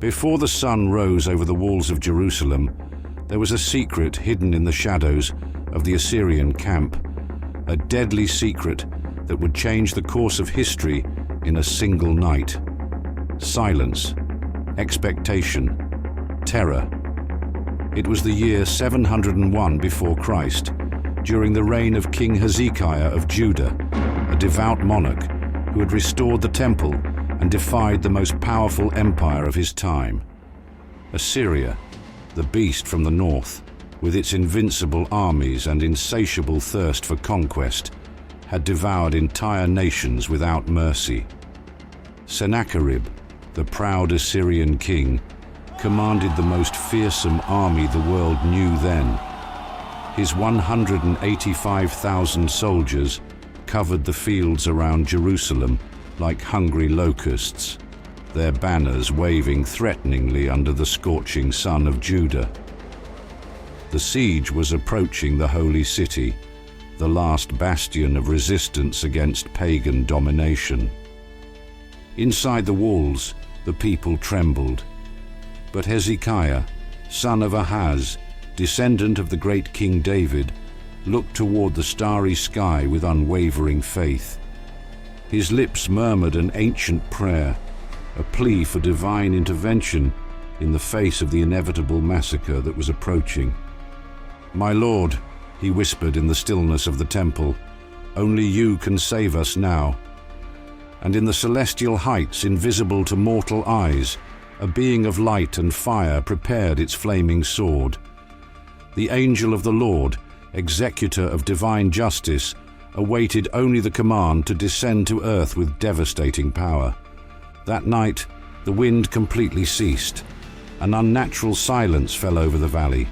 Before the sun rose over the walls of Jerusalem, there was a secret hidden in the shadows of the Assyrian camp, a deadly secret that would change the course of history in a single night. Silence, expectation, terror. It was the year 701 before Christ, during the reign of King Hezekiah of Judah, a devout monarch who had restored the temple and defied the most powerful empire of his time. Assyria, the beast from the north, with its invincible armies and insatiable thirst for conquest, had devoured entire nations without mercy. Sennacherib, the proud Assyrian king, commanded the most fearsome army the world knew then. His 185,000 soldiers covered the fields around Jerusalem like hungry locusts, their banners waving threateningly under the scorching sun of Judah. The siege was approaching the holy city, the last bastion of resistance against pagan domination. Inside the walls, the people trembled. But Hezekiah, son of Ahaz, descendant of the great King David, looked toward the starry sky with unwavering faith. His lips murmured an ancient prayer, a plea for divine intervention in the face of the inevitable massacre that was approaching. "My Lord," he whispered in the stillness of the temple, "only you can save us now." And in the celestial heights, invisible to mortal eyes, a being of light and fire prepared its flaming sword. The angel of the Lord, executor of divine justice, awaited only the command to descend to earth with devastating power. That night, the wind completely ceased. An unnatural silence fell over the valley.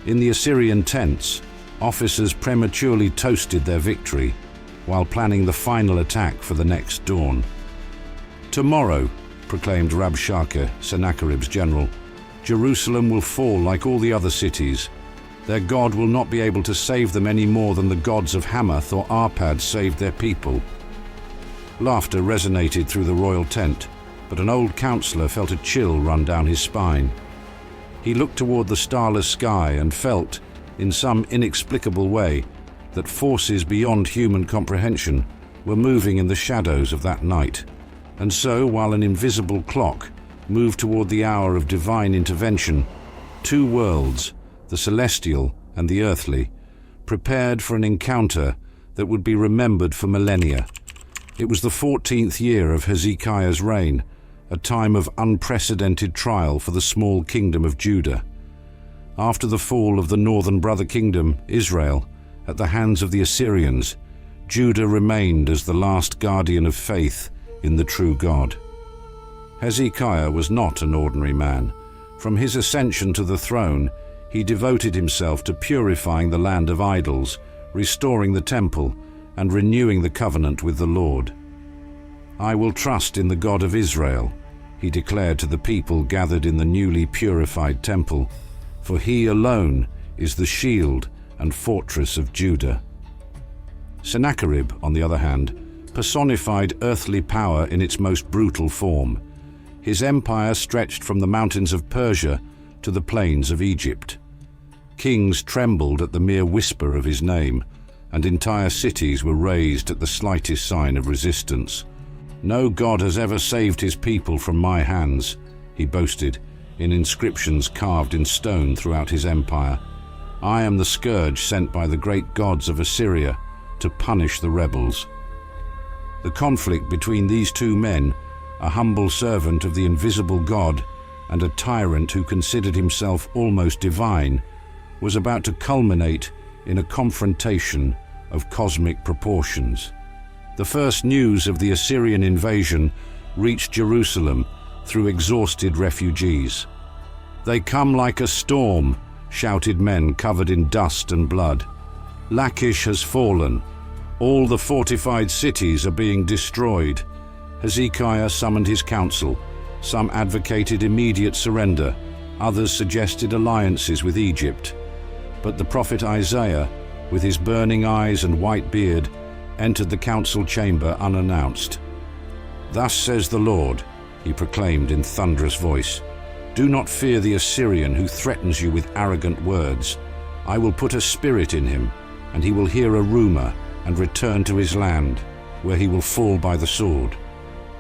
In the Assyrian tents, officers prematurely toasted their victory while planning the final attack for the next dawn. "Tomorrow," proclaimed Rabshakeh, Sennacherib's general, "Jerusalem will fall like all the other cities. Their God will not be able to save them any more than the gods of Hamath or Arpad saved their people." Laughter resonated through the royal tent, but an old counselor felt a chill run down his spine. He looked toward the starless sky and felt, in some inexplicable way, that forces beyond human comprehension were moving in the shadows of that night. And so, while an invisible clock moved toward the hour of divine intervention, two worlds, the celestial and the earthly, prepared for an encounter that would be remembered for millennia. It was the 14th year of Hezekiah's reign, a time of unprecedented trial for the small kingdom of Judah. After the fall of the northern brother kingdom, Israel, at the hands of the Assyrians, Judah remained as the last guardian of faith in the true God. Hezekiah was not an ordinary man. From his ascension to the throne, he devoted himself to purifying the land of idols, restoring the temple, and renewing the covenant with the Lord. "I will trust in the God of Israel," he declared to the people gathered in the newly purified temple, "for he alone is the shield and fortress of Judah." Sennacherib, on the other hand, personified earthly power in its most brutal form. His empire stretched from the mountains of Persia to the plains of Egypt. Kings trembled at the mere whisper of his name, and entire cities were razed at the slightest sign of resistance. "No God has ever saved his people from my hands," he boasted, in inscriptions carved in stone throughout his empire. "I am the scourge sent by the great gods of Assyria to punish the rebels." The conflict between these two men, a humble servant of the invisible God and a tyrant who considered himself almost divine, was about to culminate in a confrontation of cosmic proportions. The first news of the Assyrian invasion reached Jerusalem through exhausted refugees. "They come like a storm," shouted men covered in dust and blood. "Lachish has fallen. All the fortified cities are being destroyed." Hezekiah summoned his council. Some advocated immediate surrender, others suggested alliances with Egypt. But the prophet Isaiah, with his burning eyes and white beard, entered the council chamber unannounced. "Thus says the Lord," he proclaimed in thunderous voice, Do not fear the Assyrian who threatens you with arrogant words. I will put a spirit in him, and he will hear a rumor and return to his land, where he will fall by the sword."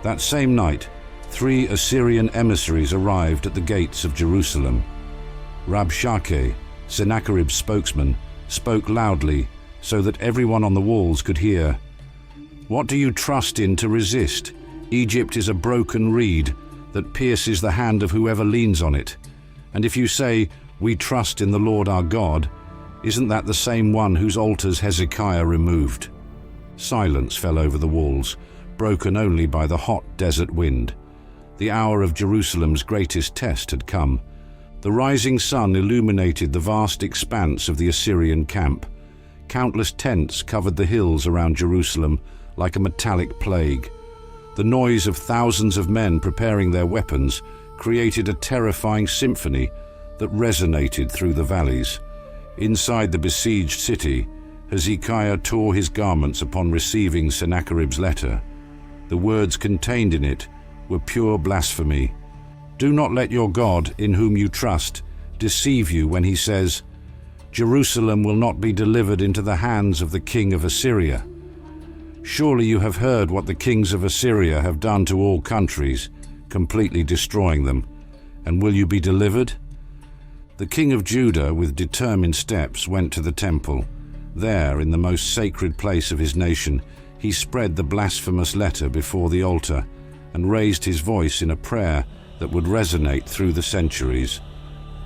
That same night, 3 Assyrian emissaries arrived at the gates of Jerusalem. Rabshakeh, Sennacherib's spokesman, spoke loudly so that everyone on the walls could hear. "What do you trust in to resist? Egypt is a broken reed that pierces the hand of whoever leans on it. And if you say, 'We trust in the Lord our God,' isn't that the same one whose altars Hezekiah removed?" Silence fell over the walls, broken only by the hot desert wind. The hour of Jerusalem's greatest test had come. The rising sun illuminated the vast expanse of the Assyrian camp. Countless tents covered the hills around Jerusalem like a metallic plague. The noise of thousands of men preparing their weapons created a terrifying symphony that resonated through the valleys. Inside the besieged city, Hezekiah tore his garments upon receiving Sennacherib's letter. The words contained in it were pure blasphemy. "Do not let your God, in whom you trust, deceive you when he says, 'Jerusalem will not be delivered into the hands of the king of Assyria.' Surely you have heard what the kings of Assyria have done to all countries, completely destroying them. And will you be delivered?" The king of Judah, with determined steps, went to the temple. There, in the most sacred place of his nation, he spread the blasphemous letter before the altar and raised his voice in a prayer that would resonate through the centuries.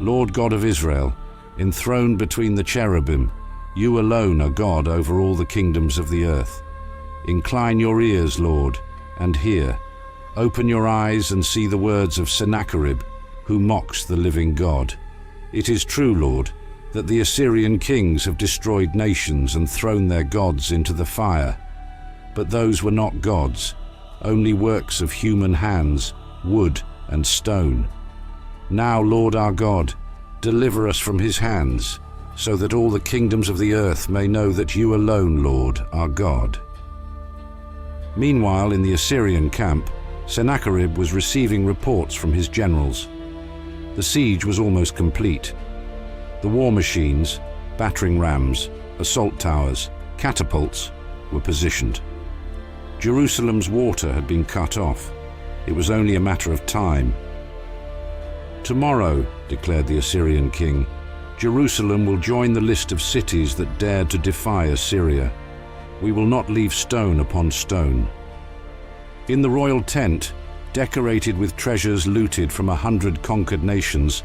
"Lord God of Israel, enthroned between the cherubim, you alone are God over all the kingdoms of the earth. Incline your ears, Lord, and hear. Open your eyes and see the words of Sennacherib, who mocks the living God. It is true, Lord, that the Assyrian kings have destroyed nations and thrown their gods into the fire. But those were not gods, only works of human hands, wood and stone. Now, Lord our God, deliver us from his hands, so that all the kingdoms of the earth may know that you alone, Lord, are God." Meanwhile, in the Assyrian camp, Sennacherib was receiving reports from his generals. The siege was almost complete. The war machines, battering rams, assault towers, catapults were positioned. Jerusalem's water had been cut off. It was only a matter of time. "Tomorrow," declared the Assyrian king, "Jerusalem will join the list of cities that dared to defy Assyria. We will not leave stone upon stone." In the royal tent, decorated with treasures looted from 100 conquered nations,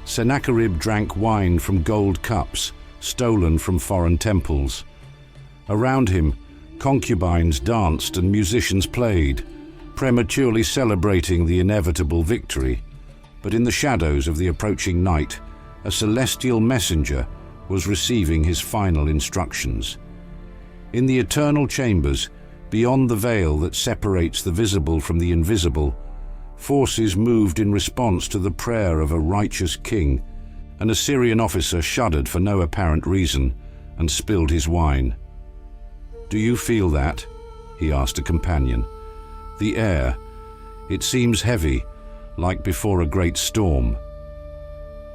Sennacherib drank wine from gold cups stolen from foreign temples. Around him, concubines danced and musicians played, prematurely celebrating the inevitable victory. But in the shadows of the approaching night, a celestial messenger was receiving his final instructions. In the eternal chambers, beyond the veil that separates the visible from the invisible, forces moved in response to the prayer of a righteous king. An Assyrian officer shuddered for no apparent reason and spilled his wine. "Do you feel that?" he asked a companion. "The air, it seems heavy, like before a great storm."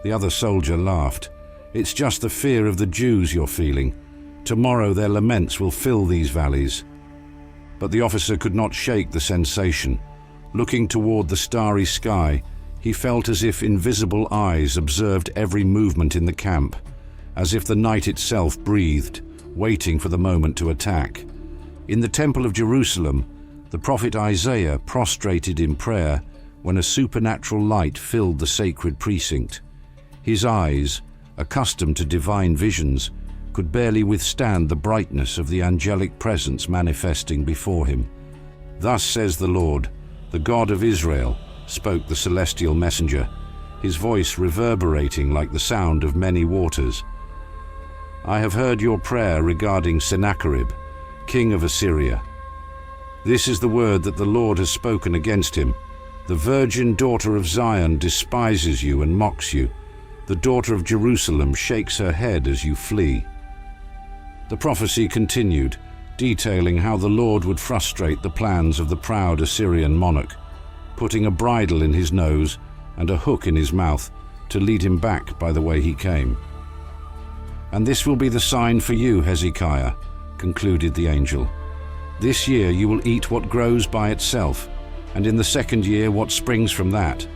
The other soldier laughed. "It's just the fear of the Jews you're feeling. Tomorrow their laments will fill these valleys." But the officer could not shake the sensation. Looking toward the starry sky, he felt as if invisible eyes observed every movement in the camp, as if the night itself breathed, waiting for the moment to attack. In the temple of Jerusalem, the prophet Isaiah prostrated in prayer when a supernatural light filled the sacred precinct. His eyes, accustomed to divine visions, could barely withstand the brightness of the angelic presence manifesting before him. "Thus says the Lord, the God of Israel," spoke the celestial messenger, his voice reverberating like the sound of many waters. "I have heard your prayer regarding Sennacherib, king of Assyria. This is the word that the Lord has spoken against him. The virgin daughter of Zion despises you and mocks you. The daughter of Jerusalem shakes her head as you flee." The prophecy continued, detailing how the Lord would frustrate the plans of the proud Assyrian monarch, putting a bridle in his nose and a hook in his mouth to lead him back by the way he came. "And this will be the sign for you, Hezekiah," concluded the angel. "This year you will eat what grows by itself, and in the second year what springs from that.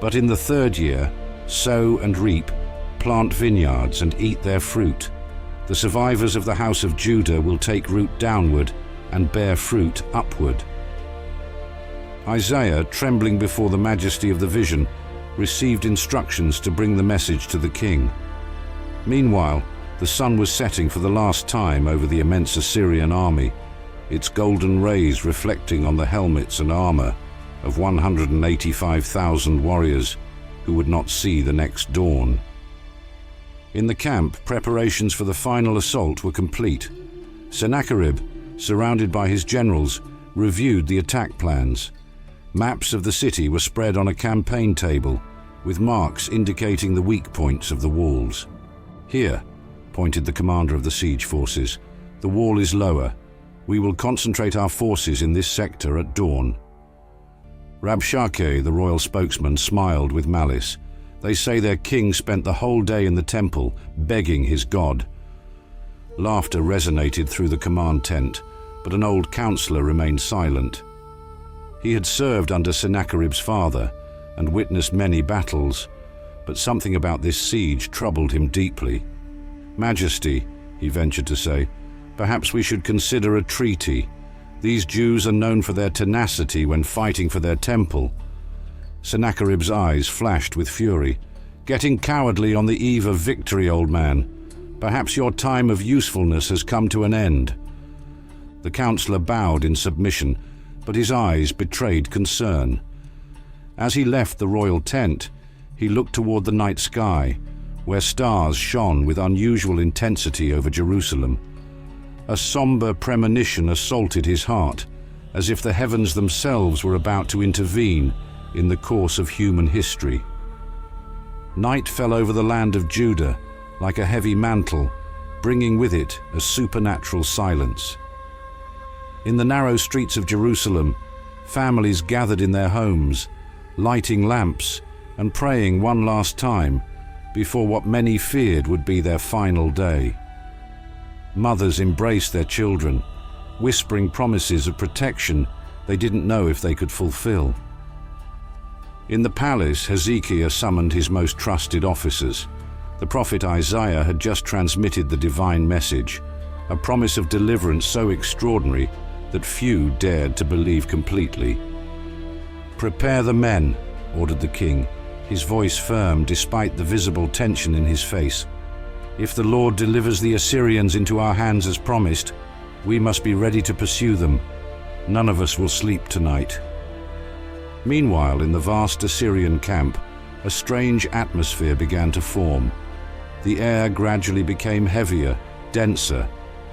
But in the third year, sow and reap, plant vineyards and eat their fruit. The survivors of the house of Judah will take root downward and bear fruit upward." Isaiah, trembling before the majesty of the vision, received instructions to bring the message to the king. Meanwhile, the sun was setting for the last time over the immense Assyrian army, its golden rays reflecting on the helmets and armor of 185,000 warriors who would not see the next dawn. In the camp, preparations for the final assault were complete. Sennacherib, surrounded by his generals, reviewed the attack plans. Maps of the city were spread on a campaign table, with marks indicating the weak points of the walls. "Here," pointed the commander of the siege forces, "the wall is lower. We will concentrate our forces in this sector at dawn." Rabshakeh, the royal spokesman, smiled with malice. "They say their king spent the whole day in the temple, begging his God." Laughter resonated through the command tent, but an old counselor remained silent. He had served under Sennacherib's father and witnessed many battles, but something about this siege troubled him deeply. "Majesty," he ventured to say, "perhaps we should consider a treaty. These Jews are known for their tenacity when fighting for their temple." Sennacherib's eyes flashed with fury. "Getting cowardly on the eve of victory, old man. Perhaps your time of usefulness has come to an end." The counselor bowed in submission, but his eyes betrayed concern. As he left the royal tent, he looked toward the night sky, where stars shone with unusual intensity over Jerusalem. A somber premonition assaulted his heart, as if the heavens themselves were about to intervene in the course of human history. Night fell over the land of Judah like a heavy mantle, bringing with it a supernatural silence. In the narrow streets of Jerusalem, families gathered in their homes, lighting lamps and praying one last time before what many feared would be their final day. Mothers embraced their children, whispering promises of protection they didn't know if they could fulfill. In the palace, Hezekiah summoned his most trusted officers. The prophet Isaiah had just transmitted the divine message, a promise of deliverance so extraordinary that few dared to believe completely. "Prepare the men," ordered the king, his voice firm despite the visible tension in his face. "If the Lord delivers the Assyrians into our hands as promised, we must be ready to pursue them. None of us will sleep tonight." Meanwhile, in the vast Assyrian camp, a strange atmosphere began to form. The air gradually became heavier, denser,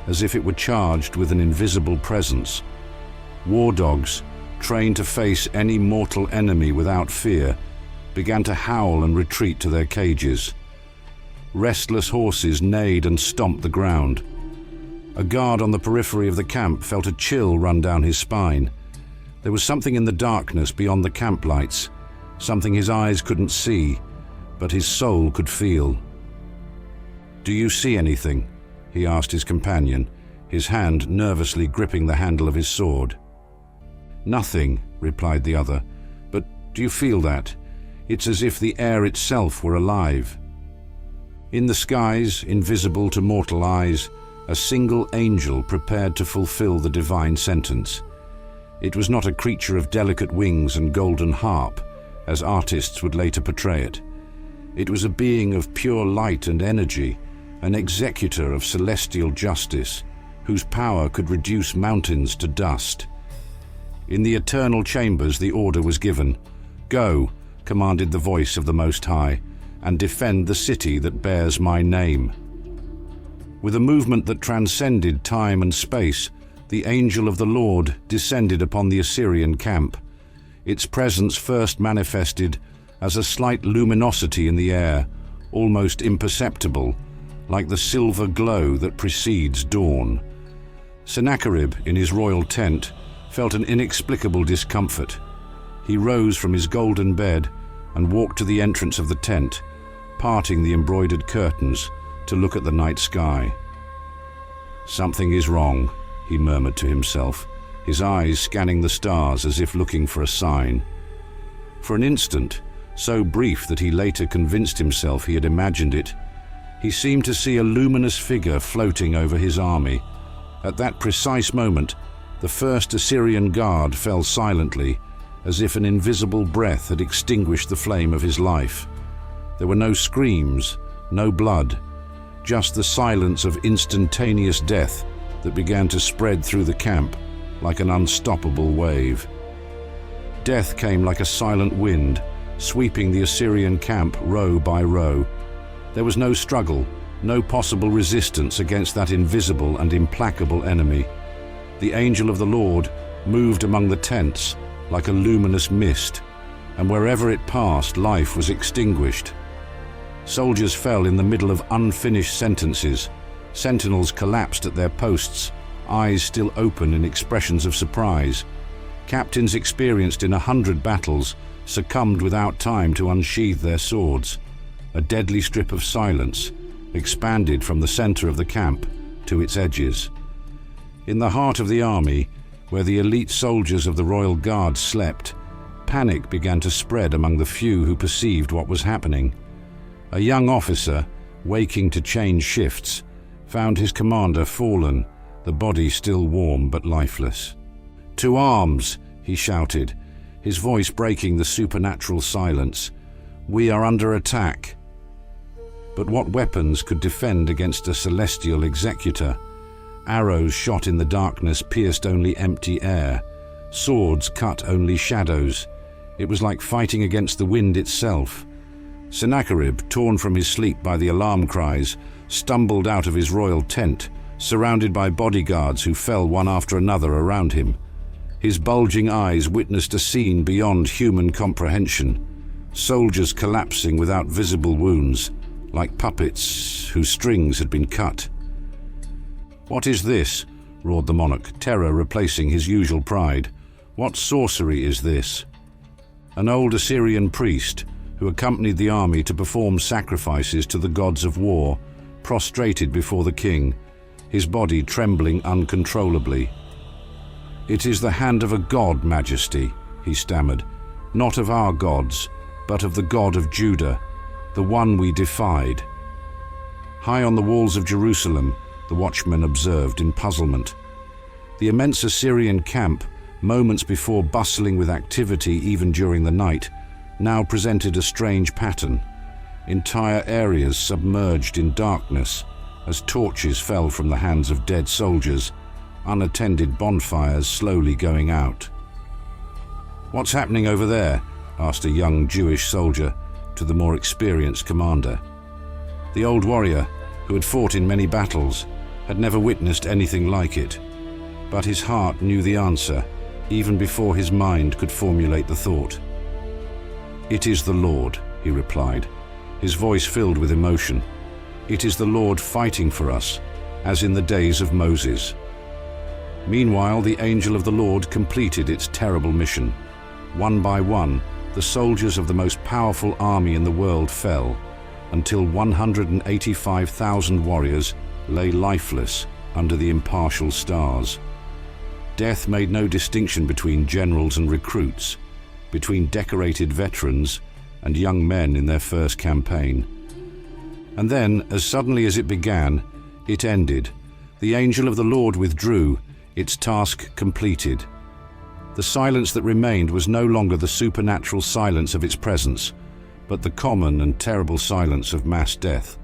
as if it were charged with an invisible presence. War dogs, trained to face any mortal enemy without fear, began to howl and retreat to their cages. Restless horses neighed and stomped the ground. A guard on the periphery of the camp felt a chill run down his spine. There was something in the darkness beyond the camp lights, something his eyes couldn't see, but his soul could feel. "Do you see anything?" he asked his companion, his hand nervously gripping the handle of his sword. "Nothing," replied the other, "but do you feel that? It's as if the air itself were alive." In the skies, invisible to mortal eyes, a single angel prepared to fulfill the divine sentence. It was not a creature of delicate wings and golden harp, as artists would later portray it. It was a being of pure light and energy, an executor of celestial justice, whose power could reduce mountains to dust. In the eternal chambers the order was given. "Go," commanded the voice of the Most High, "and defend the city that bears my name." With a movement that transcended time and space, the angel of the Lord descended upon the Assyrian camp. Its presence first manifested as a slight luminosity in the air, almost imperceptible, like the silver glow that precedes dawn. Sennacherib, in his royal tent, felt an inexplicable discomfort. He rose from his golden bed and walked to the entrance of the tent, parting the embroidered curtains to look at the night sky. "Something is wrong," he murmured to himself, his eyes scanning the stars as if looking for a sign. For an instant, so brief that he later convinced himself he had imagined it, he seemed to see a luminous figure floating over his army. At that precise moment, the first Assyrian guard fell silently, as if an invisible breath had extinguished the flame of his life. There were no screams, no blood, just the silence of instantaneous death that began to spread through the camp like an unstoppable wave. Death came like a silent wind, sweeping the Assyrian camp row by row. There was no struggle, no possible resistance against that invisible and implacable enemy. The angel of the Lord moved among the tents like a luminous mist, and wherever it passed, life was extinguished. Soldiers fell in the middle of unfinished sentences. Sentinels collapsed at their posts, eyes still open in expressions of surprise. Captains experienced in 100 battles succumbed without time to unsheathe their swords. A deadly strip of silence expanded from the center of the camp to its edges. In the heart of the army, where the elite soldiers of the Royal Guard slept, panic began to spread among the few who perceived what was happening. A young officer, waking to change shifts, found his commander fallen, the body still warm but lifeless. "To arms!" he shouted, his voice breaking the supernatural silence. "We are under attack." But what weapons could defend against a celestial executor? Arrows shot in the darkness pierced only empty air. Swords cut only shadows. It was like fighting against the wind itself. Sennacherib, torn from his sleep by the alarm cries, stumbled out of his royal tent, surrounded by bodyguards who fell one after another around him. His bulging eyes witnessed a scene beyond human comprehension. Soldiers collapsing without visible wounds, like puppets whose strings had been cut. "What is this?" roared the monarch, terror replacing his usual pride. "What sorcery is this?" An old Assyrian priest, who accompanied the army to perform sacrifices to the gods of war, prostrated before the king, his body trembling uncontrollably. "It is the hand of a god, Majesty," he stammered. "Not of our gods, but of the God of Judah, the one we defied." High on the walls of Jerusalem, the watchmen observed in puzzlement. The immense Assyrian camp, moments before bustling with activity even during the night, now presented a strange pattern. Entire areas submerged in darkness as torches fell from the hands of dead soldiers, unattended bonfires slowly going out. "What's happening over there?" asked a young Jewish soldier to the more experienced commander. The old warrior, who had fought in many battles, had never witnessed anything like it. But his heart knew the answer, even before his mind could formulate the thought. "It is the Lord," he replied, his voice filled with emotion. "It is the Lord fighting for us, as in the days of Moses." Meanwhile, the angel of the Lord completed its terrible mission. One by one, the soldiers of the most powerful army in the world fell, until 185,000 warriors lay lifeless under the impartial stars. Death made no distinction between generals and recruits, between decorated veterans and young men in their first campaign. And then, as suddenly as it began, it ended. The angel of the Lord withdrew, its task completed. The silence that remained was no longer the supernatural silence of its presence, but the common and terrible silence of mass death.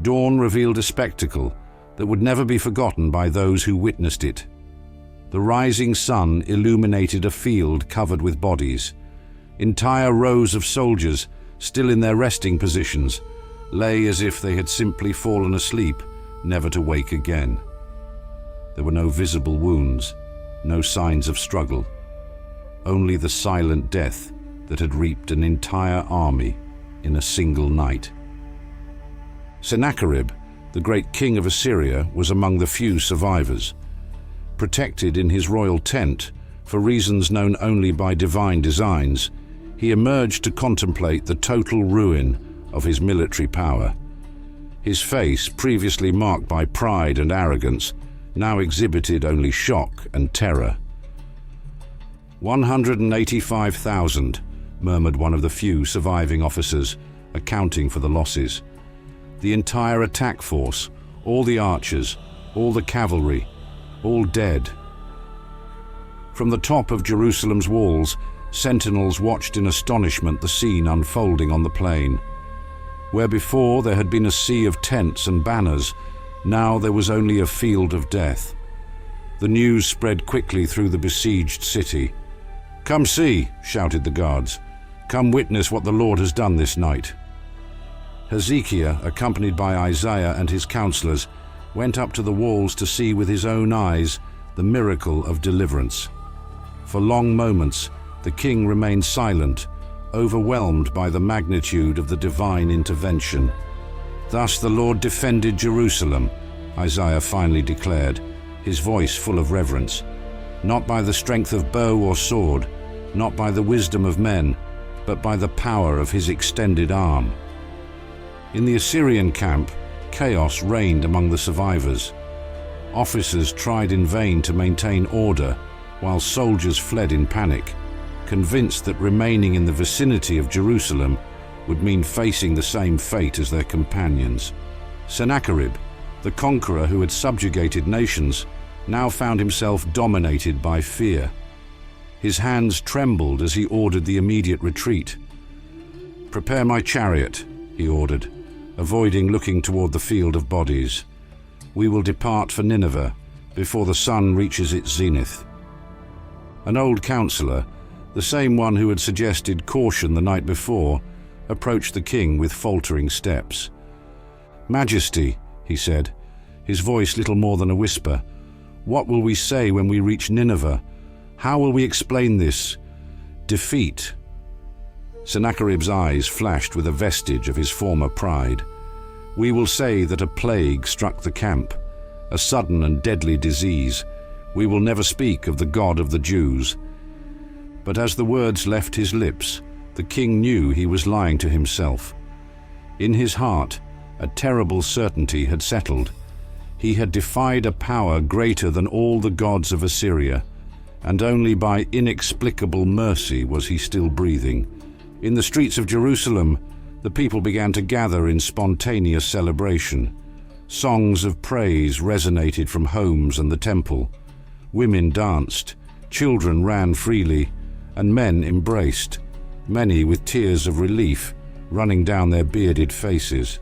Dawn revealed a spectacle that would never be forgotten by those who witnessed it. The rising sun illuminated a field covered with bodies. Entire rows of soldiers, still in their resting positions, lay as if they had simply fallen asleep, never to wake again. There were no visible wounds, no signs of struggle, only the silent death that had reaped an entire army in a single night. Sennacherib, the great king of Assyria, was among the few survivors. Protected in his royal tent, for reasons known only by divine designs, he emerged to contemplate the total ruin of his military power. His face, previously marked by pride and arrogance, now exhibited only shock and terror. 185,000, murmured one of the few surviving officers, accounting for the losses. The entire attack force, all the archers, all the cavalry, all dead. From the top of Jerusalem's walls, sentinels watched in astonishment the scene unfolding on the plain. Where before there had been a sea of tents and banners, now there was only a field of death. The news spread quickly through the besieged city. "Come see," shouted the guards. "Come witness what the Lord has done this night." Hezekiah, accompanied by Isaiah and his counselors, went up to the walls to see with his own eyes the miracle of deliverance. For long moments, the king remained silent, overwhelmed by the magnitude of the divine intervention. "Thus the Lord defended Jerusalem," Isaiah finally declared, his voice full of reverence. "Not by the strength of bow or sword, not by the wisdom of men, but by the power of his extended arm." In the Assyrian camp, chaos reigned among the survivors. Officers tried in vain to maintain order, while soldiers fled in panic, convinced that remaining in the vicinity of Jerusalem would mean facing the same fate as their companions. Sennacherib, the conqueror who had subjugated nations, now found himself dominated by fear. His hands trembled as he ordered the immediate retreat. "Prepare my chariot," he ordered, avoiding looking toward the field of bodies. "We will depart for Nineveh before the sun reaches its zenith." An old counselor, the same one who had suggested caution the night before, approached the king with faltering steps. "Majesty," he said, his voice little more than a whisper, "what will we say when we reach Nineveh? How will we explain this defeat?" Sennacherib's eyes flashed with a vestige of his former pride. "We will say that a plague struck the camp, a sudden and deadly disease. We will never speak of the God of the Jews." But as the words left his lips, the king knew he was lying to himself. In his heart, a terrible certainty had settled. He had defied a power greater than all the gods of Assyria, and only by inexplicable mercy was he still breathing. In the streets of Jerusalem, the people began to gather in spontaneous celebration. Songs of praise resonated from homes and the temple. Women danced, children ran freely, and men embraced, many with tears of relief running down their bearded faces.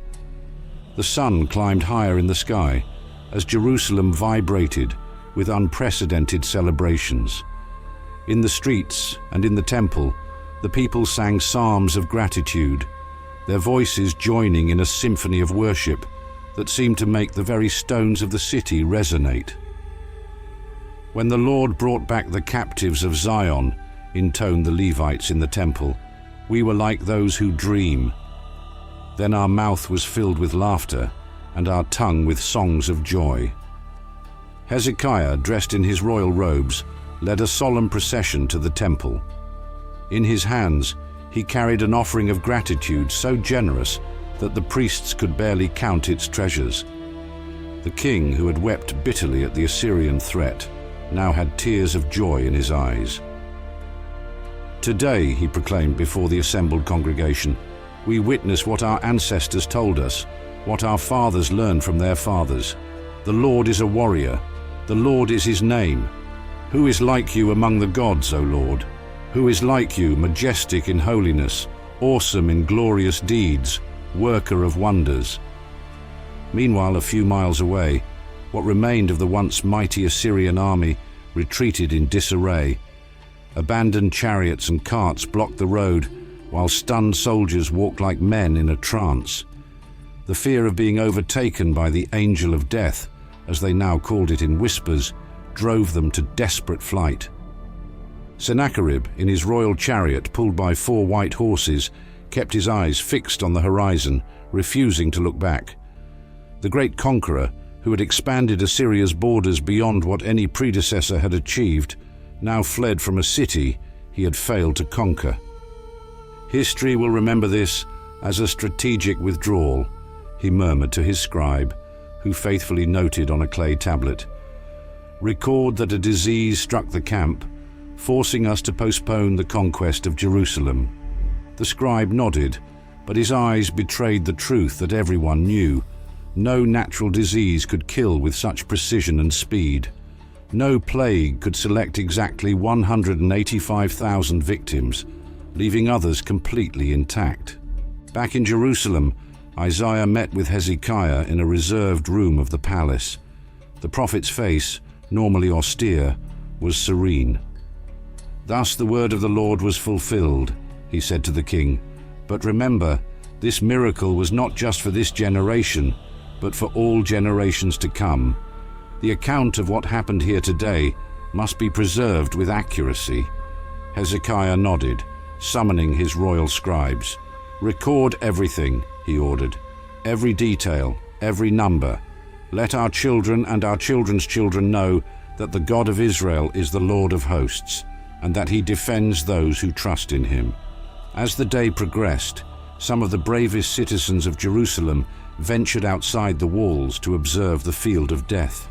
The sun climbed higher in the sky as Jerusalem vibrated with unprecedented celebrations. In the streets and in the temple, the people sang psalms of gratitude, their voices joining in a symphony of worship that seemed to make the very stones of the city resonate. "When the Lord brought back the captives of Zion," intoned the Levites in the temple, "we were like those who dream. Then our mouth was filled with laughter and our tongue with songs of joy." Hezekiah, dressed in his royal robes, led a solemn procession to the temple. In his hands, he carried an offering of gratitude so generous that the priests could barely count its treasures. The king, who had wept bitterly at the Assyrian threat, now had tears of joy in his eyes. "Today," he proclaimed before the assembled congregation, "we witness what our ancestors told us, what our fathers learned from their fathers. The Lord is a warrior. The Lord is his name. Who is like you among the gods, O Lord? Who is like you, majestic in holiness, awesome in glorious deeds, worker of wonders?" Meanwhile, a few miles away, what remained of the once mighty Assyrian army retreated in disarray. Abandoned chariots and carts blocked the road, while stunned soldiers walked like men in a trance. The fear of being overtaken by the angel of death, as they now called it in whispers, drove them to desperate flight. Sennacherib, in his royal chariot pulled by 4 white horses, kept his eyes fixed on the horizon, refusing to look back. The great conqueror, who had expanded Assyria's borders beyond what any predecessor had achieved, now fled from a city he had failed to conquer. History will remember this as a strategic withdrawal, he murmured to his scribe, who faithfully noted on a clay tablet. Record that a disease struck the camp, forcing us to postpone the conquest of Jerusalem. The scribe nodded, but his eyes betrayed the truth that everyone knew. No natural disease could kill with such precision and speed. No plague could select exactly 185,000 victims, leaving others completely intact. Back in Jerusalem, Isaiah met with Hezekiah in a reserved room of the palace. The prophet's face, normally austere, was serene. "Thus the word of the Lord was fulfilled," he said to the king. "But remember, this miracle was not just for this generation, but for all generations to come. The account of what happened here today must be preserved with accuracy." Hezekiah nodded, summoning his royal scribes. "Record everything," he ordered. "Every detail, every number. Let our children and our children's children know that the God of Israel is the Lord of hosts, and that he defends those who trust in him." As the day progressed, some of the bravest citizens of Jerusalem ventured outside the walls to observe the field of death.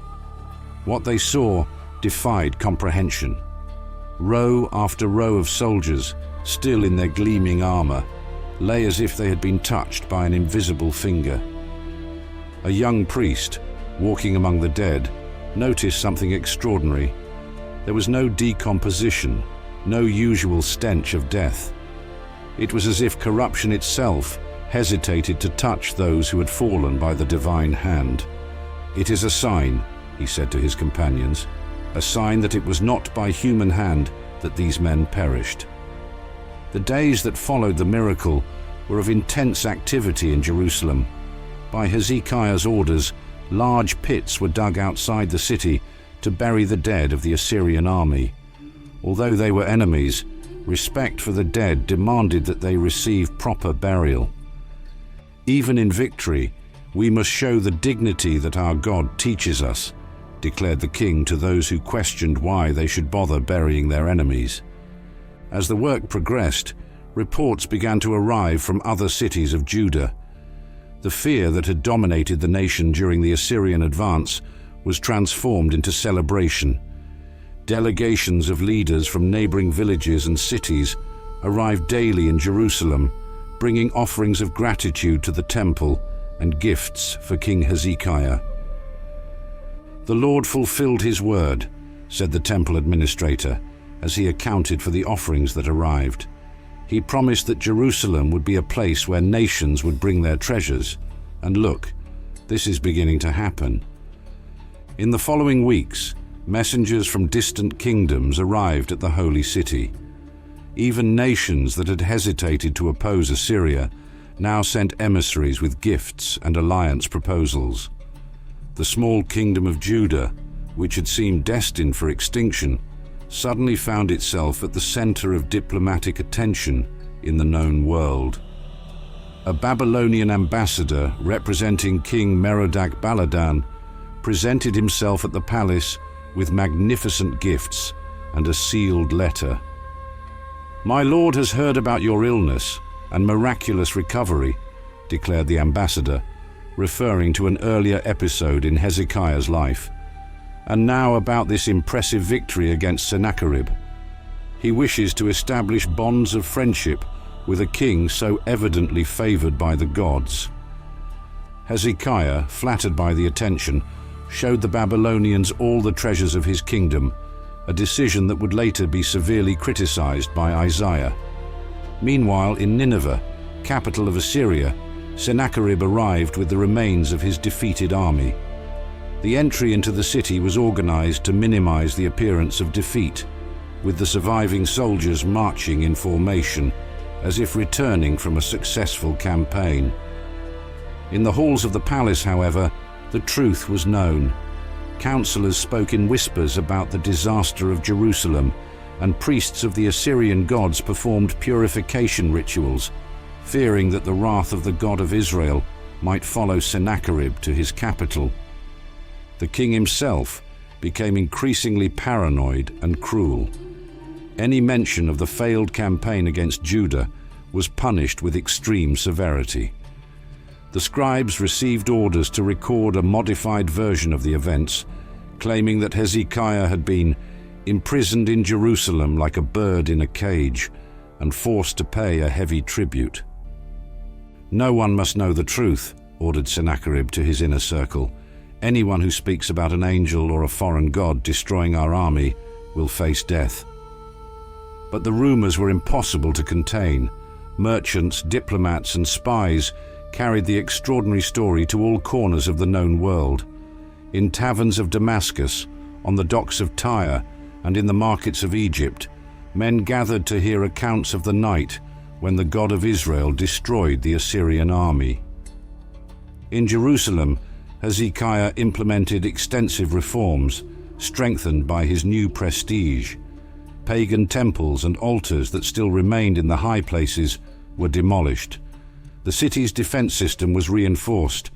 What they saw defied comprehension. Row after row of soldiers, still in their gleaming armor, lay as if they had been touched by an invisible finger. A young priest, walking among the dead, noticed something extraordinary. There was no decomposition, no usual stench of death. It was as if corruption itself hesitated to touch those who had fallen by the divine hand. "It is a sign," he said to his companions, "a sign that it was not by human hand that these men perished." The days that followed the miracle were of intense activity in Jerusalem. By Hezekiah's orders, large pits were dug outside the city to bury the dead of the Assyrian army. Although they were enemies, respect for the dead demanded that they receive proper burial. "Even in victory, we must show the dignity that our God teaches us," declared the king to those who questioned why they should bother burying their enemies. As the work progressed, reports began to arrive from other cities of Judah. The fear that had dominated the nation during the Assyrian advance was transformed into celebration. Delegations of leaders from neighboring villages and cities arrived daily in Jerusalem, bringing offerings of gratitude to the temple and gifts for King Hezekiah. "The Lord fulfilled his word," said the temple administrator, as he accounted for the offerings that arrived. "He promised that Jerusalem would be a place where nations would bring their treasures. And look, this is beginning to happen." In the following weeks, messengers from distant kingdoms arrived at the holy city. Even nations that had hesitated to oppose Assyria now sent emissaries with gifts and alliance proposals. The small kingdom of Judah, which had seemed destined for extinction, suddenly found itself at the center of diplomatic attention in the known world. A Babylonian ambassador representing King Merodach-Baladan presented himself at the palace with magnificent gifts and a sealed letter. "My lord has heard about your illness and miraculous recovery," declared the ambassador, referring to an earlier episode in Hezekiah's life. "And now about this impressive victory against Sennacherib. He wishes to establish bonds of friendship with a king so evidently favored by the gods." Hezekiah, flattered by the attention, showed the Babylonians all the treasures of his kingdom, a decision that would later be severely criticized by Isaiah. Meanwhile, in Nineveh, capital of Assyria, Sennacherib arrived with the remains of his defeated army. The entry into the city was organized to minimize the appearance of defeat, with the surviving soldiers marching in formation, as if returning from a successful campaign. In the halls of the palace, however, the truth was known. Counselors spoke in whispers about the disaster of Jerusalem, and priests of the Assyrian gods performed purification rituals, fearing that the wrath of the God of Israel might follow Sennacherib to his capital. The king himself became increasingly paranoid and cruel. Any mention of the failed campaign against Judah was punished with extreme severity. The scribes received orders to record a modified version of the events, claiming that Hezekiah had been imprisoned in Jerusalem like a bird in a cage and forced to pay a heavy tribute. "No one must know the truth," ordered Sennacherib to his inner circle. "Anyone who speaks about an angel or a foreign god destroying our army will face death." But the rumors were impossible to contain. Merchants, diplomats, and spies carried the extraordinary story to all corners of the known world. In taverns of Damascus, on the docks of Tyre, and in the markets of Egypt, men gathered to hear accounts of the night when the God of Israel destroyed the Assyrian army. In Jerusalem, Hezekiah implemented extensive reforms, strengthened by his new prestige. Pagan temples and altars that still remained in the high places were demolished. The city's defense system was reinforced,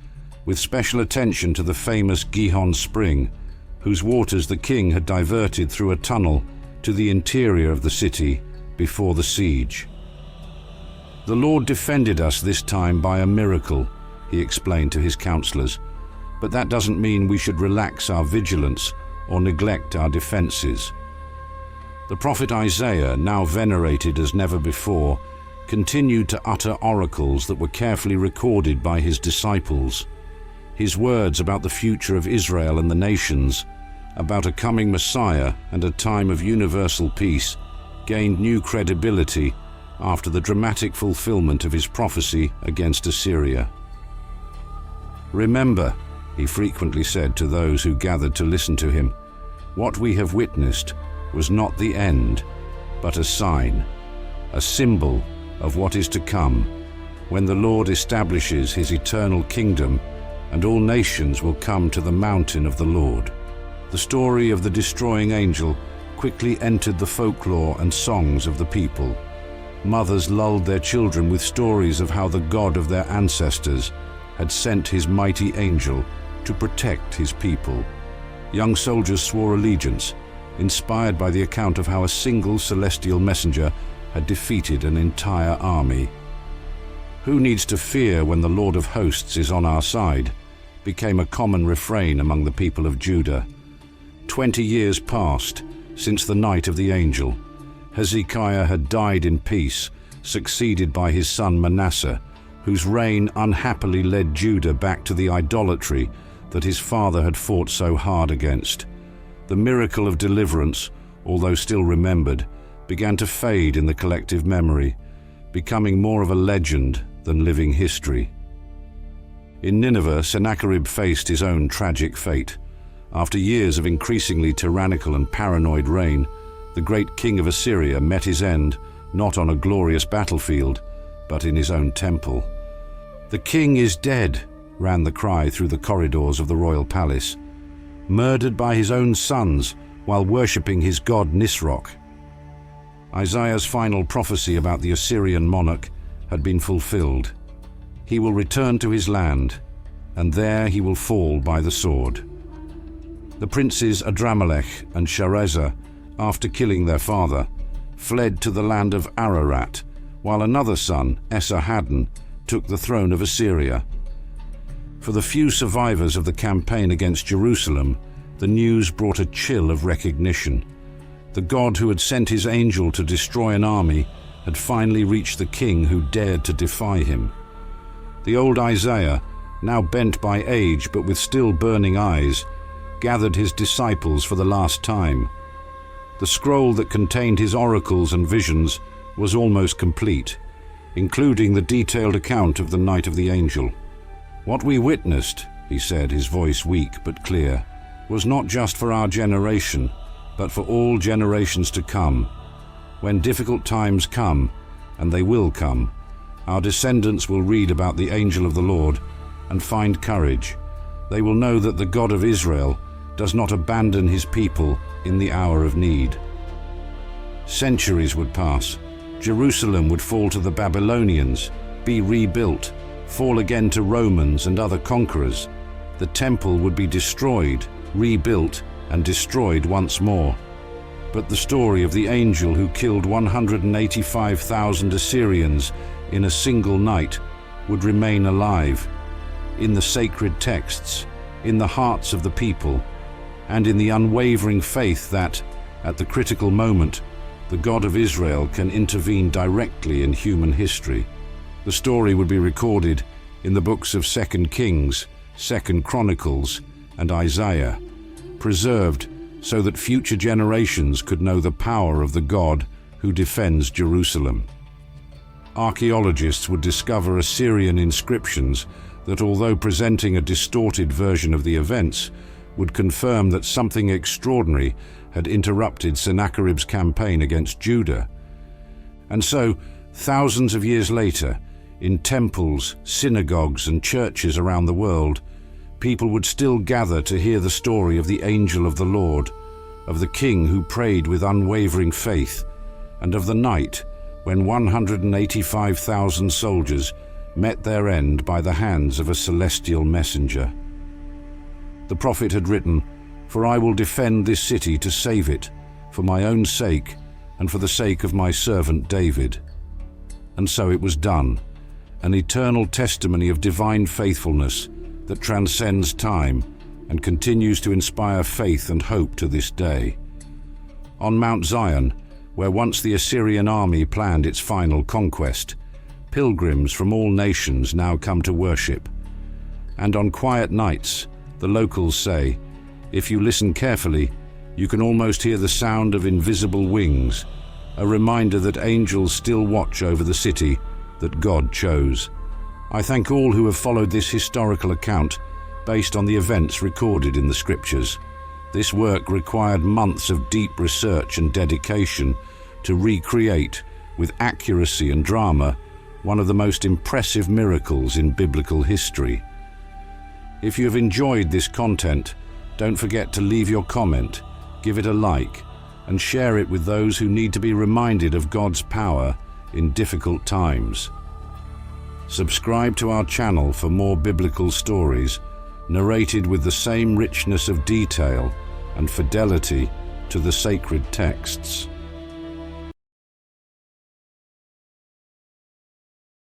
with special attention to the famous Gihon spring, whose waters the king had diverted through a tunnel to the interior of the city before the siege. "The Lord defended us this time by a miracle," he explained to his counselors, "but that doesn't mean we should relax our vigilance or neglect our defenses." The prophet Isaiah, now venerated as never before, continued to utter oracles that were carefully recorded by his disciples. His words about the future of Israel and the nations, about a coming Messiah and a time of universal peace, gained new credibility after the dramatic fulfillment of his prophecy against Assyria. "Remember," he frequently said to those who gathered to listen to him, "what we have witnessed was not the end, but a sign, a symbol of what is to come, when the Lord establishes his eternal kingdom, and all nations will come to the mountain of the Lord." The story of the destroying angel quickly entered the folklore and songs of the people. Mothers lulled their children with stories of how the God of their ancestors had sent his mighty angel to protect his people. Young soldiers swore allegiance, inspired by the account of how a single celestial messenger had defeated an entire army. "Who needs to fear when the Lord of hosts is on our side?" became a common refrain among the people of Judah. 20 years passed since the night of the angel. Hezekiah had died in peace, succeeded by his son Manasseh, whose reign unhappily led Judah back to the idolatry that his father had fought so hard against. The miracle of deliverance, although still remembered, began to fade in the collective memory, becoming more of a legend than living history. In Nineveh, Sennacherib faced his own tragic fate. After years of increasingly tyrannical and paranoid reign, the great king of Assyria met his end not on a glorious battlefield, but in his own temple. "The king is dead," ran the cry through the corridors of the royal palace, "murdered by his own sons while worshipping his god Nisroch." Isaiah's final prophecy about the Assyrian monarch had been fulfilled. He will return to his land, and there he will fall by the sword. The princes Adramelech and Sharezer, after killing their father, fled to the land of Ararat, while another son, Esarhaddon, took the throne of Assyria. For the few survivors of the campaign against Jerusalem, the news brought a chill of recognition. The God who had sent his angel to destroy an army had finally reached the king who dared to defy him. The old Isaiah, now bent by age but with still burning eyes, gathered his disciples for the last time. The scroll that contained his oracles and visions was almost complete, including the detailed account of the night of the angel. "What we witnessed," he said, his voice weak but clear, "was not just for our generation, but for all generations to come. When difficult times come, and they will come, our descendants will read about the angel of the Lord and find courage. They will know that the God of Israel does not abandon his people in the hour of need." Centuries would pass. Jerusalem would fall to the Babylonians, be rebuilt, fall again to Romans and other conquerors. The temple would be destroyed, rebuilt, and destroyed once more. but the story of the angel who killed 185,000 Assyrians in a single night would remain alive in the sacred texts, in the hearts of the people, and in the unwavering faith that, at the critical moment, the God of Israel can intervene directly in human history. The story would be recorded in the books of 2 Kings, 2 Chronicles, and Isaiah, preserved so that future generations could know the power of the God who defends Jerusalem. Archaeologists would discover Assyrian inscriptions that, although presenting a distorted version of the events, would confirm that something extraordinary had interrupted Sennacherib's campaign against Judah. And so, thousands of years later, in temples, synagogues, and churches around the world, people would still gather to hear the story of the angel of the Lord, of the king who prayed with unwavering faith, and of the night when 185,000 soldiers met their end by the hands of a celestial messenger. The prophet had written, "For I will defend this city to save it, for my own sake and for the sake of my servant David." And so it was done, an eternal testimony of divine faithfulness that transcends time and continues to inspire faith and hope to this day. On Mount Zion, where once the Assyrian army planned its final conquest, pilgrims from all nations now come to worship. And on quiet nights, the locals say, if you listen carefully, you can almost hear the sound of invisible wings, a reminder that angels still watch over the city that God chose. I thank all who have followed this historical account based on the events recorded in the scriptures. This work required months of deep research and dedication to recreate, with accuracy and drama, one of the most impressive miracles in biblical history. If you have enjoyed this content, don't forget to leave your comment, give it a like, and share it with those who need to be reminded of God's power in difficult times. Subscribe to our channel for more biblical stories, narrated with the same richness of detail and fidelity to the sacred texts.